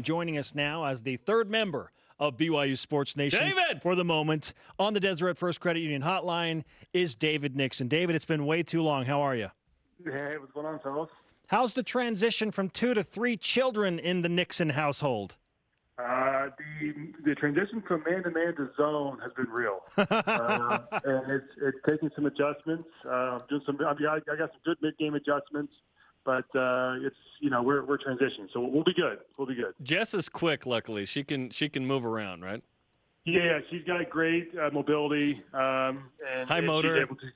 and joining us now as the third member of BYU Sports Nation David! for the moment on the Deseret First Credit Union hotline is David Nixon. David, it's been way too long. How are you? Hey, what's going on, fellas? How's the transition from 2 to 3 children in the Nixon household? The transition from man-to-man to zone has been real, and it's taking some adjustments. I got some good mid-game adjustments, but we're transitioning, so we'll be good. We'll be good. Jess is quick. Luckily, she can move around, right? Yeah, she's got great mobility and high motor. She's able to,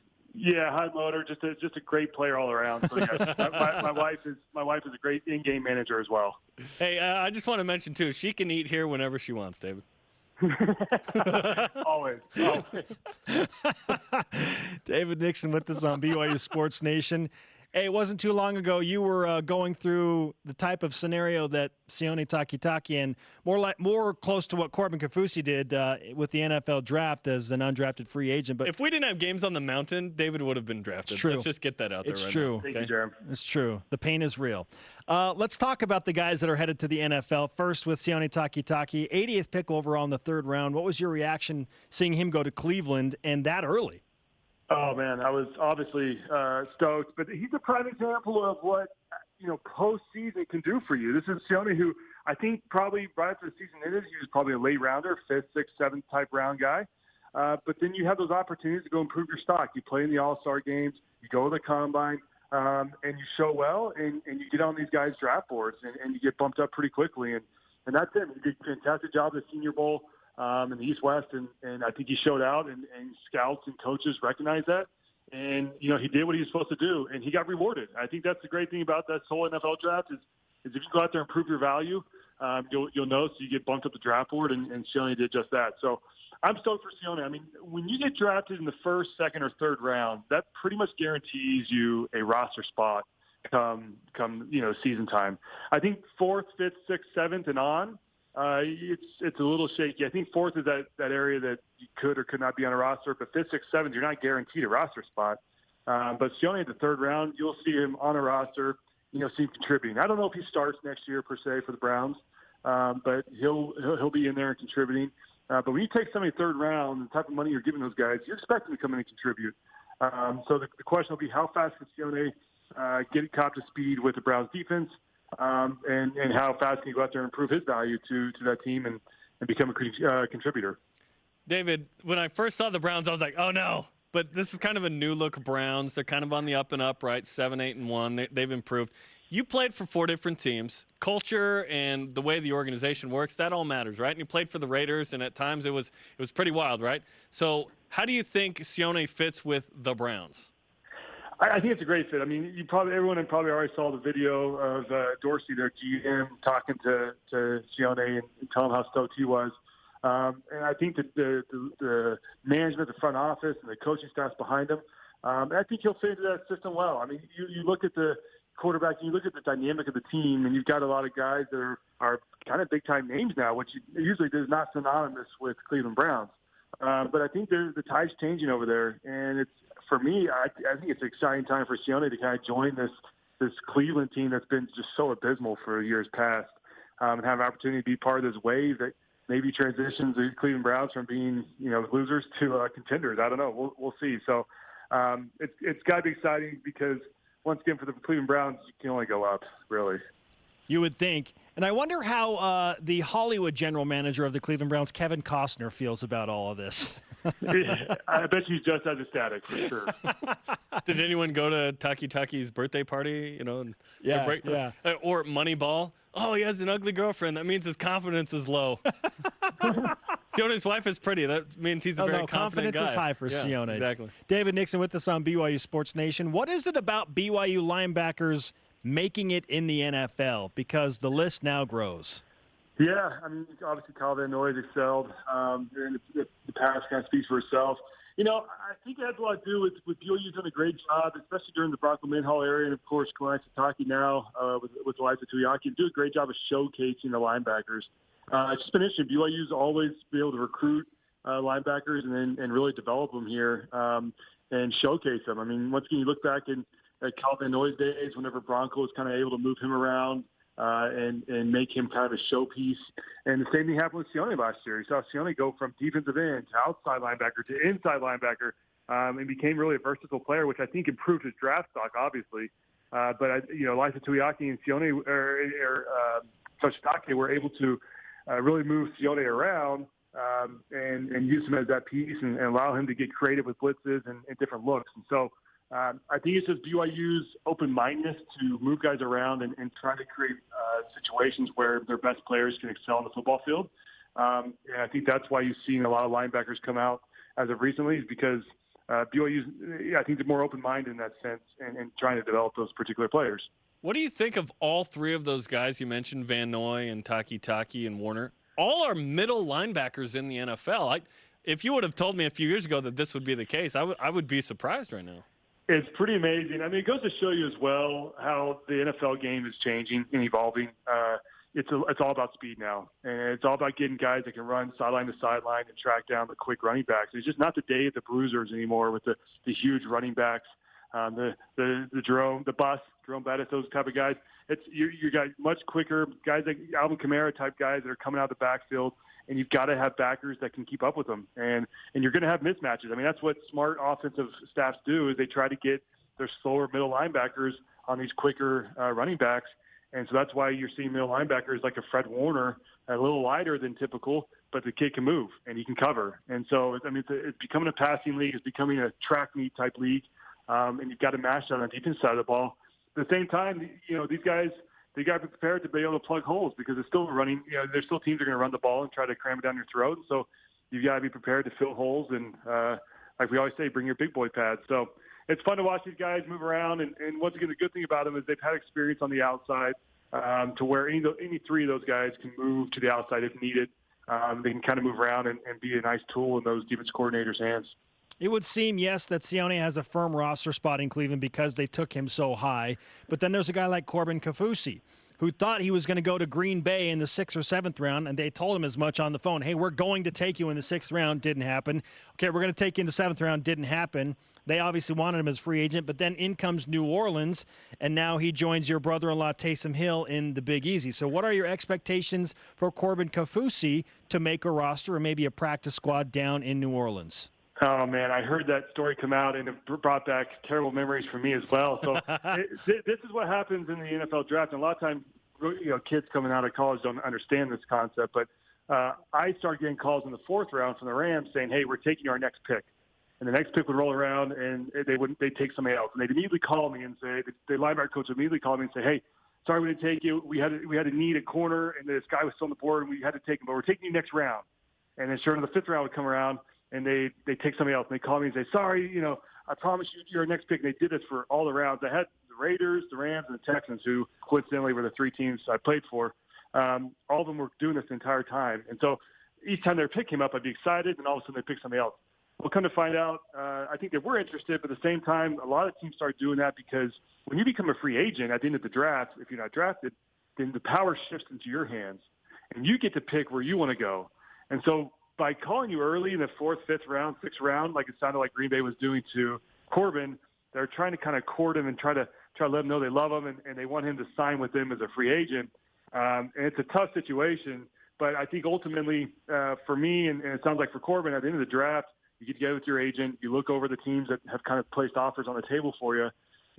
high motor. Just a great player all around. So yeah, my wife is a great in-game manager as well. Hey, I just want to mention too, she can eat here whenever she wants, David. Always. David Nixon with us on BYU Sports Nation. Hey, it wasn't too long ago you were going through the type of scenario that Sione Takitaki and more close to what Corbin Kaufusi did with the NFL draft as an undrafted free agent. But if we didn't have games on the mountain, David would have been drafted. It's true. Let's just get that out there. It's right true. now. Thank you, Jeremy. It's true. The pain is real. Let's talk about the guys that are headed to the NFL. First with Sione Takitaki, 80th pick overall in the third round. What was your reaction seeing him go to Cleveland and that early? Oh, man, I was obviously stoked. But he's a prime example of what, postseason can do for you. This is Sione, who I think probably right after the season ended, he was probably a late rounder, 5th, 6th, 7th type round guy. But then you have those opportunities to go improve your stock. You play in the All-Star games, you go to the Combine, and you show well, and you get on these guys' draft boards, and you get bumped up pretty quickly. And that's it. He did a fantastic job at the Senior Bowl. In the East-West, and I think he showed out, and scouts and coaches recognized that. And, he did what he was supposed to do, and he got rewarded. I think that's the great thing about that whole NFL draft is if you go out there and prove your value, you'll notice you get bumped up the draft board, and Sione did just that. So I'm stoked for Sione. I mean, when you get drafted in the first, second, or third round, that pretty much guarantees you a roster spot come season time. I think 4th, 5th, 6th, 7th, and on, it's a little shaky. I think 4th is that area that you could or could not be on a roster, but 5th, 6th, 7th, you're not guaranteed a roster spot. But Sione at the third round, you'll see him on a roster, see him contributing. I don't know if he starts next year per se for the Browns, but he'll be in there and contributing. But when you take somebody third round, the type of money you're giving those guys, you expect them to come in and contribute. So the question will be how fast can Sione get caught to speed with the Browns defense? And how fast can he go out there and improve his value to that team and become a contributor? David, when I first saw the Browns, I was like, oh, no. But this is kind of a new-look Browns. They're kind of on the up and up, right? 7-8-1. They've improved. You played for 4 different teams. Culture and the way the organization works, that all matters, right? And you played for the Raiders, and at times it was pretty wild, right? So how do you think Sione fits with the Browns? I think it's a great fit. I mean, everyone probably already saw the video of Dorsey, their GM, talking to Sione and telling him how stoked he was. And I think that the management, the front office, and the coaching staffs behind him, I think he'll fit into that system well. I mean, you look at the quarterback, and you look at the dynamic of the team, and you've got a lot of guys that are kind of big-time names now, which usually is not synonymous with Cleveland Browns. But I think the tide's changing over there, and for me, I think it's an exciting time for Sione to kind of join this Cleveland team that's been just so abysmal for years past, and have an opportunity to be part of this wave that maybe transitions the Cleveland Browns from being losers to contenders. I don't know. We'll see. So it's got to be exciting because once again for the Cleveland Browns, you can only go up, really. You would think. And I wonder how the Hollywood general manager of the Cleveland Browns, Kevin Costner, feels about all of this. I bet he's just as ecstatic, for sure. Did anyone go to Takitaki's birthday party? Yeah. Or Moneyball? Oh, he has an ugly girlfriend. That means his confidence is low. Sione's wife is pretty. That means he's a very confident guy. Confidence is high for Sione. Exactly. David Nixon with us on BYU Sports Nation. What is it about BYU linebackers making it in the NFL? Because the list now grows. Yeah, I mean, obviously Kyle Van Noy's excelled, and the pass kind of speaks for itself. I think it has a lot to do with BYU doing a great job, especially during the Bronco Mendenhall area, and of course, Takitaki now with Eliza Tuyaki, do a great job of showcasing the linebackers. It's just been interesting. BYU's always been able to recruit linebackers and really develop them here and showcase them. I mean, once again, you look back at Kyle Van Noy's days, whenever Bronco was kind of able to move him around. and make him kind of a showpiece. And the same thing happened with Sione last year. You saw Sione go from defensive end to outside linebacker to inside linebacker, and became really a versatile player, which I think improved his draft stock, obviously. But Liza Tuiaki and Sione or Takitaki were able to really move Sione around and use him as that piece and allow him to get creative with blitzes and different looks. And so I think it's just BYU's open-mindedness to move guys around and try to create situations where their best players can excel on the football field. And I think that's why you've seen a lot of linebackers come out as of recently, is because BYU's, I think, they're more open-minded in that sense and trying to develop those particular players. What do you think of all three of those guys you mentioned, Van Noy and Takitaki and Warner? All are middle linebackers in the NFL. If you would have told me a few years ago that this would be the case, I would be surprised right now. It's pretty amazing. I mean, it goes to show you as well how the NFL game is changing and evolving. It's all about speed now, and it's all about getting guys that can run sideline to sideline and track down the quick running backs. It's just not the day of the bruisers anymore with the huge running backs, the Jerome Bettis, those type of guys. It's you got much quicker guys like Alvin Kamara type guys that are coming out of the backfield, and you've got to have backers that can keep up with them. And you're going to have mismatches. I mean, that's what smart offensive staffs do, is they try to get their slower middle linebackers on these quicker running backs. And so that's why you're seeing middle linebackers like a Fred Warner, a little lighter than typical, but the kid can move and he can cover. And so, I mean, it's becoming a passing league. It's becoming a track meet type league. And you've got to match that on the defense side of the ball. At the same time, these guys, they got to be prepared to be able to plug holes, because it's still running. There's still teams that are going to run the ball and try to cram it down your throat. So you've got to be prepared to fill holes. And like we always say, bring your big boy pads. So it's fun to watch these guys move around. And once again, the good thing about them is they've had experience on the outside to where any three of those guys can move to the outside if needed. They can kind of move around and be a nice tool in those defense coordinators' hands. It would seem, yes, that Sione has a firm roster spot in Cleveland because they took him so high. But then there's a guy like Corbin Kaufusi, who thought he was going to go to Green Bay in the 6th or 7th round, and they told him as much on the phone. Hey, we're going to take you in the 6th round. Didn't happen. Okay, we're going to take you in the 7th round. Didn't happen. They obviously wanted him as free agent, but then in comes New Orleans, and now he joins your brother-in-law Taysom Hill in the Big Easy. So what are your expectations for Corbin Kaufusi to make a roster or maybe a practice squad down in New Orleans? Oh, man, I heard that story come out, and it brought back terrible memories for me as well. So this is what happens in the NFL draft. And a lot of times, kids coming out of college don't understand this concept. But I started getting calls in the 4th round from the Rams saying, hey, we're taking our next pick. And the next pick would roll around, and they'd take somebody else. And they'd immediately call me and say, the linebacker coach would immediately call me and say, hey, sorry we didn't take you. We had a need at corner, and this guy was still on the board, and we had to take him. But we're taking you next round. And then sure enough, the 5th round would come around, and they take somebody else. And they call me and say, sorry, I promise you're our next pick. And they did this for all the rounds. I had the Raiders, the Rams, and the Texans, who coincidentally were the 3 teams I played for. All of them were doing this the entire time. And so each time their pick came up, I'd be excited, and all of a sudden they pick somebody else. We'll come to find out, I think they were interested, but at the same time, a lot of teams start doing that because when you become a free agent at the end of the draft, if you're not drafted, then the power shifts into your hands, and you get to pick where you want to go. And so by calling you early in the 4th, 5th round, 6th round, like it sounded like Green Bay was doing to Corbin, they're trying to kind of court him and try to let him know they love him and they want him to sign with them as a free agent. And it's a tough situation, but I think ultimately for me, and it sounds like for Corbin, at the end of the draft, you get together with your agent, you look over the teams that have kind of placed offers on the table for you,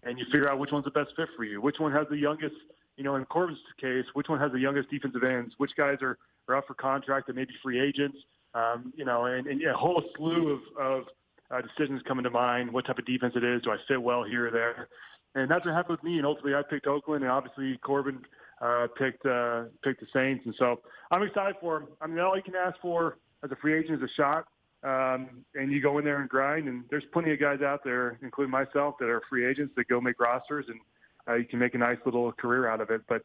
and you figure out which one's the best fit for you, which one has the youngest, in Corbin's case, which one has the youngest defensive ends, which guys are up for contract and maybe free agents, and a whole slew of decisions coming to mind. What type of defense it is? Do I fit well here or there? And that's what happened with me. And ultimately, I picked Oakland, and obviously Corbin picked the Saints. And so I'm excited for him. I mean, all you can ask for as a free agent is a shot, and you go in there and grind. And there's plenty of guys out there, including myself, that are free agents that go make rosters, and you can make a nice little career out of it. But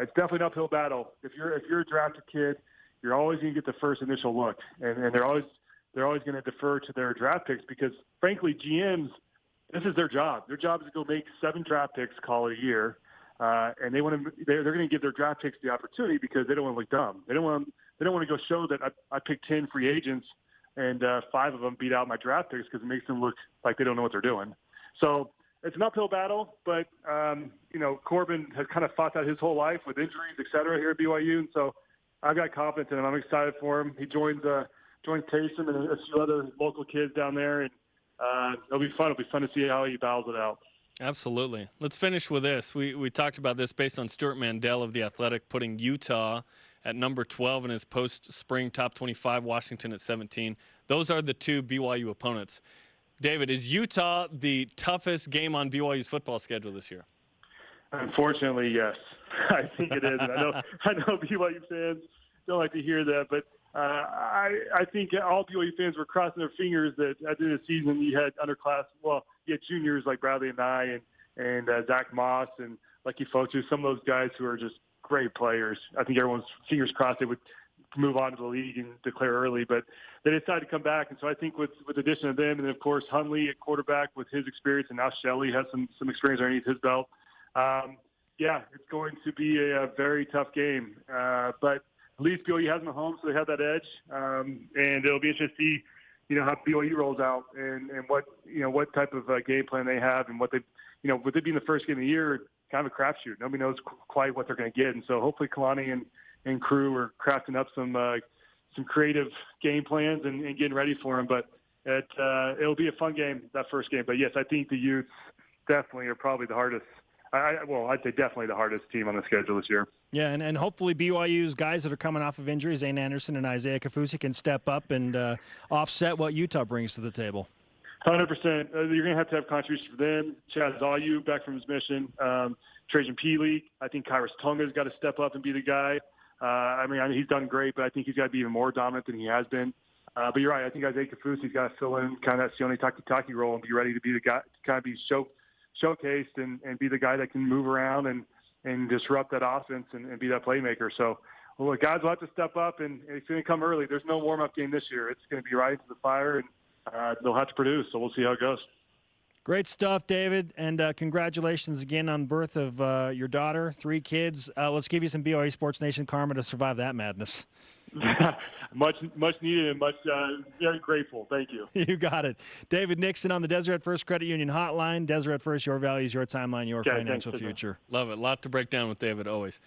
it's definitely an uphill battle. If you're a drafted kid, you're always going to get the first initial look, and they're always going to defer to their draft picks because, frankly, GMs, this is their job. Their job is to go make 7 draft picks, call it a year, and they're going to give their draft picks the opportunity because they don't want to look dumb. They don't want to go show that I picked 10 free agents and 5 of them beat out my draft picks because it makes them look like they don't know what they're doing. So it's an uphill battle, but Corbin has kind of fought that his whole life with injuries, et cetera, here at BYU, and so I've got confidence in him. I'm excited for him. He joins Taysom and a few other local kids down there, and it'll be fun. It'll be fun to see how he battles it out. Absolutely. Let's finish with this. We talked about this based on Stuart Mandel of The Athletic putting Utah at number 12 in his post-spring top 25, Washington at 17. Those are the two BYU opponents. David, is Utah the toughest game on BYU's football schedule this year? Unfortunately, yes. I think it is. And I know BYU fans don't like to hear that, but I think all BYU fans were crossing their fingers that at the end of the season you had you had juniors like Bradley and I and Zach Moss and Lucky Fotu, some of those guys who are just great players. I think everyone's fingers crossed they would move on to the league and declare early, but they decided to come back. And so I think with the addition of them, and then of course Hunley at quarterback with his experience, and now Shelley has some experience underneath his belt. It's going to be a very tough game. But at least BYU has them at home, so they have that edge. And it'll be interesting to see, how BYU rolls out and what type of game plan they have, and what they, with it being the first game of the year, kind of a crapshoot. Nobody knows quite what they're going to get. And so hopefully Kalani and crew are crafting up some creative game plans and getting ready for them. But it'll be a fun game, that first game. But yes, I think the Utes definitely are probably the hardest. I'd say definitely the hardest team on the schedule this year. Yeah, and hopefully BYU's guys that are coming off of injuries, Zane Anderson and Isaiah Kaufusi, can step up and offset what Utah brings to the table. 100%. You're going to have contributions for them. Chaz Zayu back from his mission. Trajan Peely. I think Kairos Tonga's got to step up and be the guy. I mean, he's done great, but I think he's got to be even more dominant than he has been. But you're right. I think Isaiah Kaufusi's got to fill in kind of that Sione Takitaki role and be ready to be the guy, kind of be showcased and be the guy that can move around and disrupt that offense and be that playmaker. So, guys will have to step up, and it's going to come early. There's no warm-up game this year. It's going to be right into the fire, and they'll have to produce. So we'll see how it goes. Great stuff, David, and congratulations again on birth of your daughter, 3 kids. Let's give you some BYU Sports Nation karma to survive that madness. much needed and much very grateful. Thank you. You got it. David Nixon on the Deseret First Credit Union Hotline. Deseret First, your values, your timeline, your financial future. Love it. A lot to break down with David always.